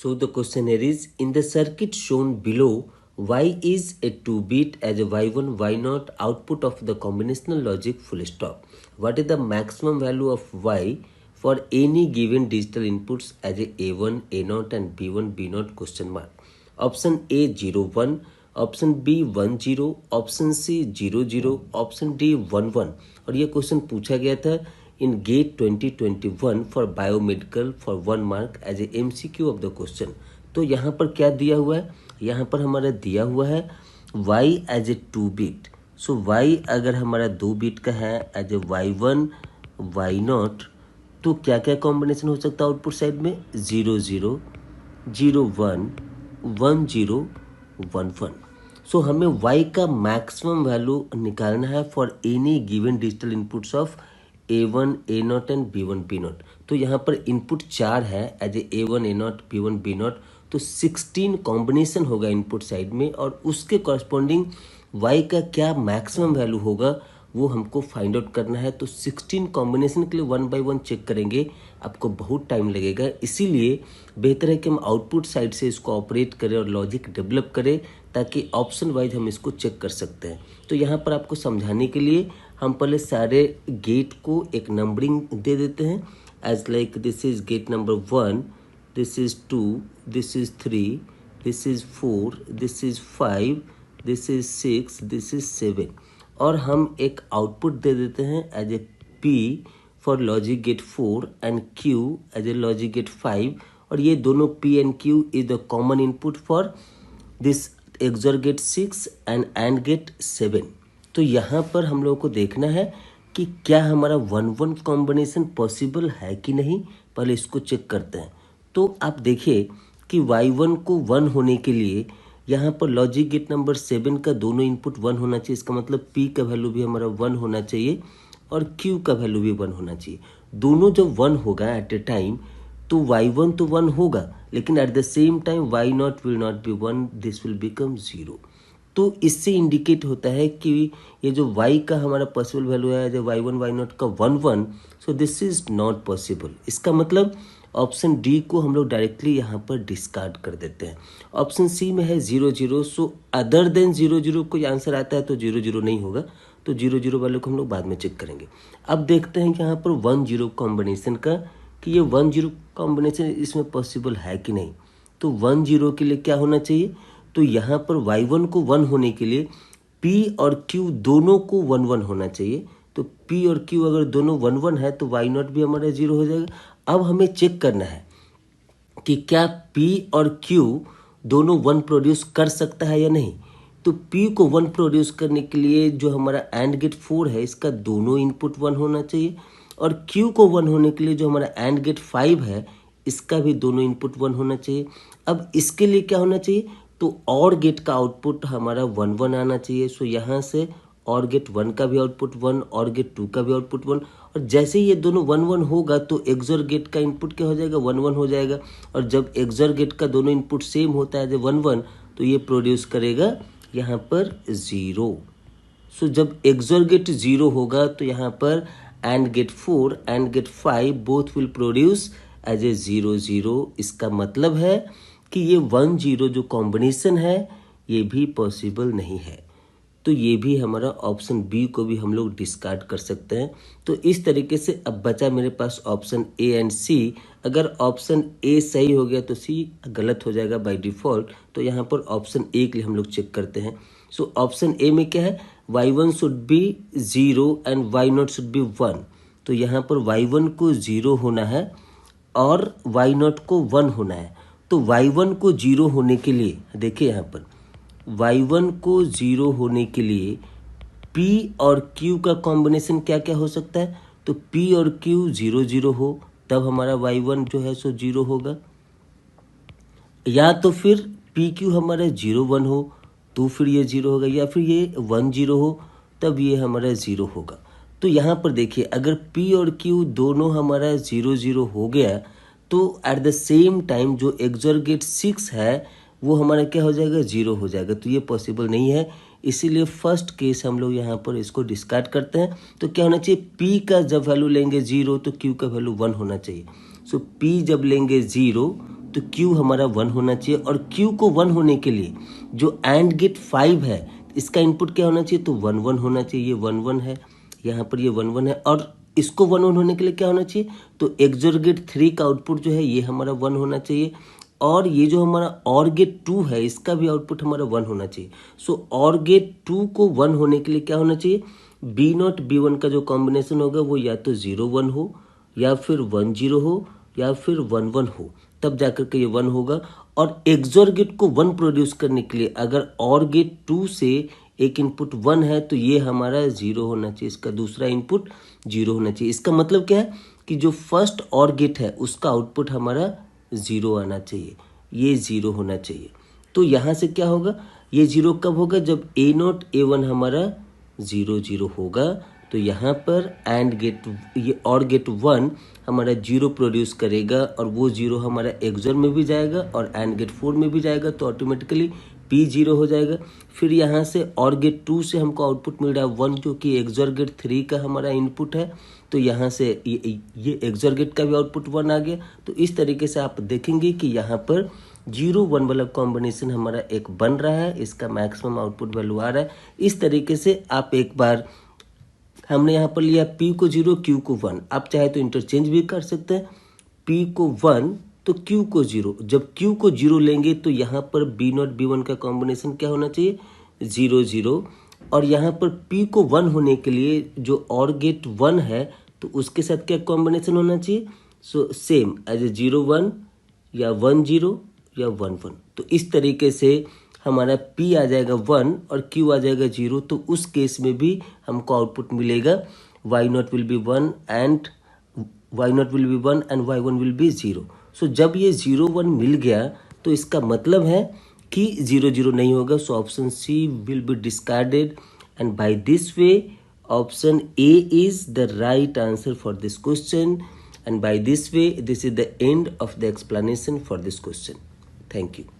So the question here is, in the circuit shown below, Y is a 2-bit as a Y1, Y0 output of the combinational logic full stop. What is the maximum value of Y for any given digital inputs as a A1, A0 and B1, B0 question mark. Option A 0, 1, option B 1, 0, option C 0, 0, option D 1, 1। और ये question पूछा गया था in GATE 2021 for biomedical for 1 mark as a MCQ of the question. तो यहाँ पर क्या दिया हुआ है, यहाँ पर हमारा दिया हुआ है y as a 2-bit। So y अगर हमारा 2 बिट का है एज ए Y1, Y0, तो क्या क्या कॉम्बिनेशन हो सकता है आउटपुट साइड में 0, 0, 0, 1, 1, 0, 1, 1। सो हमें y का मैक्सिमम वैल्यू निकालना है for any given digital inputs of A1, A0 and B1, B0। तो यहाँ पर इनपुट 4 है as a A1, A0, B1, B0। तो 16 कॉम्बिनेशन होगा इनपुट साइड में और उसके कॉरस्पॉन्डिंग y का क्या मैक्सिमम वैल्यू होगा वो हमको फाइंड आउट करना है। तो 16 कॉम्बिनेशन के लिए 1 बाय 1 चेक करेंगे, आपको बहुत टाइम लगेगा। इसीलिए बेहतर है कि हम आउटपुट साइड से इसको ऑपरेट करें और लॉजिक डेवलप करें ताकि ऑप्शन वाइज हम इसको चेक कर सकते हैं। तो यहाँ पर आपको समझाने के लिए हम पहले सारे गेट को एक नंबरिंग दे देते हैं as like this is gate number 1, this is 2, this is 3, this is 4, this is 5, this is 6, this is 7। और हम एक आउटपुट दे देते हैं as a P for logic gate 4 and Q as a logic gate 5। और ये दोनों P and Q is the common input for this XOR gate 6 and AND gate 7। तो यहाँ पर हम लोगों को देखना है कि क्या हमारा 1-1 कॉम्बिनेशन पॉसिबल है कि नहीं, पहले इसको चेक करते हैं। तो आप देखिए कि Y1 को 1 होने के लिए यहाँ पर लॉजिक गेट नंबर 7 का दोनों इनपुट 1 होना चाहिए। इसका मतलब P का वैल्यू भी हमारा 1 होना चाहिए और Q का वैल्यू भी 1 होना चाहिए। दोनों जब 1 होगा एट ए टाइम तो Y1 तो 1 होगा, लेकिन at the same time Y0 will not be 1, this will become 0। तो इससे इंडिकेट होता है कि ये जो y का हमारा पॉसिबल वैल्यू है जो Y1, Y0 का 1, 1, so this is not possible. इसका मतलब ऑप्शन डी को हम लोग डायरेक्टली यहाँ पर डिस्कार्ड कर देते हैं। ऑप्शन सी में है 0, 0, सो अदर देन 0, 0 कोई आंसर आता है तो 0, 0 नहीं होगा, तो 0, 0 वाले को हम लोग बाद में चेक करेंगे। अब देखते हैं कि यहाँ पर 1, 0 कॉम्बिनेशन का कि ये 1, 0 कॉम्बिनेशन इसमें पॉसिबल है कि नहीं। तो 1, 0 के लिए क्या होना चाहिए, तो यहाँ पर Y1 को 1 होने के लिए P और Q दोनों को 1, 1 होना चाहिए। तो P और Q अगर दोनों 1, 1 है तो Y0 भी हमारा 0 हो जाएगा। अब हमें चेक करना है कि क्या P और Q दोनों 1 प्रोड्यूस कर सकता है या नहीं। तो P को 1 प्रोड्यूस करने के लिए जो हमारा AND गेट 4 है इसका दोनों इनपुट 1 होना चाहिए और Q को 1 होने के लिए जो हमारा AND गेट 5 है इसका भी दोनों इनपुट 1 होना चाहिए। अब इसके लिए क्या होना चाहिए, तो और गेट का आउटपुट हमारा 1, 1 आना चाहिए। सो यहाँ से और गेट 1 का भी आउटपुट 1 और गेट 2 का भी आउटपुट 1। और जैसे ही ये दोनों 1, 1 होगा तो XOR गेट का इनपुट क्या हो जाएगा, 1, 1 हो जाएगा। और जब XOR गेट का दोनों इनपुट सेम होता है जो 1, 1, तो ये प्रोड्यूस करेगा यहाँ पर 0। सो जब XOR गेट 0 होगा तो यहाँ पर AND gate 4 and gate 5 both will produce as a 0, 0। इसका मतलब है कि ये 1, 0 जो कॉम्बिनेशन है ये भी पॉसिबल नहीं है। तो ये भी हमारा ऑप्शन बी को भी हम लोग डिस्कार्ड कर सकते हैं। तो इस तरीके से अब बचा मेरे पास ऑप्शन ए एंड सी। अगर ऑप्शन ए सही हो गया तो सी गलत हो जाएगा बाय डिफ़ॉल्ट। तो यहाँ पर ऑप्शन ए के लिए हम लोग चेक करते हैं। सो ऑप्शन ए में क्या है, Y1 should be 0 and Y0 should be 1। तो यहाँ पर Y1 को 0 होना है और Y0 को 1 होना है। तो Y1 को 0 होने के लिए देखिए यहाँ पर Y1 को 0 होने के लिए P और Q का कॉम्बिनेशन क्या क्या हो सकता है, तो P और Q 0, 0 हो तब हमारा Y1 जो है सो 0 होगा, या तो फिर PQ हमारा 0, 1 हो तो फिर ये 0 होगा, या फिर ये 1, 0 हो तब ये हमारा 0 होगा। तो यहाँ पर देखिए अगर P और Q दोनों हमारा 0, 0 हो गया तो एट द सेम टाइम जो XOR गेट 6 है वो हमारा क्या हो जाएगा, 0 हो जाएगा। तो ये पॉसिबल नहीं है, इसीलिए फर्स्ट केस हम लोग यहाँ पर इसको डिस्कार्ड करते हैं। तो क्या होना चाहिए, P का जब वैल्यू लेंगे 0 तो Q का वैल्यू 1 होना चाहिए। सो P जब लेंगे 0 तो Q हमारा 1 होना चाहिए, और Q को 1 होने के लिए जो AND गेट 5 है इसका इनपुट क्या होना चाहिए, तो 1 1 होना चाहिए। ये 1 1 है, यहाँ पर ये 1 1 है, और इसको 1 1 होने के लिए क्या होना चाहिए, तो XOR गेट 3 का आउटपुट जो है ये हमारा 1 होना चाहिए, और ये जो हमारा OR गेट 2 है इसका भी आउटपुट हमारा 1 होना चाहिए। सो OR गेट 2 को 1 होने के लिए क्या होना चाहिए, B0 B1 का जो कॉम्बिनेशन होगा वो या तो 0 1 हो, या फिर 1 0 हो, या फिर 1 1 हो, तब जाकर के ये 1 होगा। और XOR गेट को 1 प्रोड्यूस करने के लिए अगर OR गेट 2 से एक इनपुट 1 है तो ये हमारा 0 होना चाहिए, इसका दूसरा इनपुट 0 होना चाहिए। इसका मतलब क्या है कि जो फर्स्ट OR गेट है उसका आउटपुट हमारा 0 आना चाहिए, ये 0 होना चाहिए। तो यहाँ से क्या होगा, ये 0 कब होगा, जब A0 A1 हमारा 0 0 होगा। तो यहाँ पर AND गेट, ये OR गेट 1 हमारा 0 प्रोड्यूस करेगा, और वो 0 हमारा XOR में भी जाएगा और AND गेट 4 में भी जाएगा, तो ऑटोमेटिकली P 0 हो जाएगा। फिर यहाँ से OR गेट 2 से हमको आउटपुट मिल रहा है 1, जो कि XOR गेट 3 का हमारा इनपुट है, तो यहाँ से ये XOR गेट का भी आउटपुट 1 आ गया। तो इस तरीके से आप देखेंगे कि यहाँ पर 0 1 वाला कॉम्बिनेशन हमारा एक बन रहा है, इसका मैक्सिमम आउटपुट वैल्यू आ रहा है। इस तरीके से आप एक बार, हमने यहाँ पर लिया P को 0 Q को 1, आप चाहे तो इंटरचेंज भी कर सकते हैं, P को 1 तो Q को 0। जब Q को 0 लेंगे तो यहाँ पर B0 B1 का कॉम्बिनेशन क्या होना चाहिए, 0 0, और यहाँ पर P को 1 होने के लिए जो OR गेट 1 है तो उसके साथ क्या कॉम्बिनेशन होना चाहिए, सो सेम एज ए 0 1 या 1 0 या 1 1। तो इस तरीके से हमारा P आ जाएगा 1 और Q आ जाएगा 0, तो उस केस में भी हमको आउटपुट मिलेगा Y0 will be 1 and Y0 will be 1 and Y1 will be 0। सो जब ये 0 1 मिल गया तो इसका मतलब है कि 0 0 नहीं होगा, so option C will be discarded, and by this way option A is the right answer for this question, and by this way this is the end of the explanation for this question. Thank you.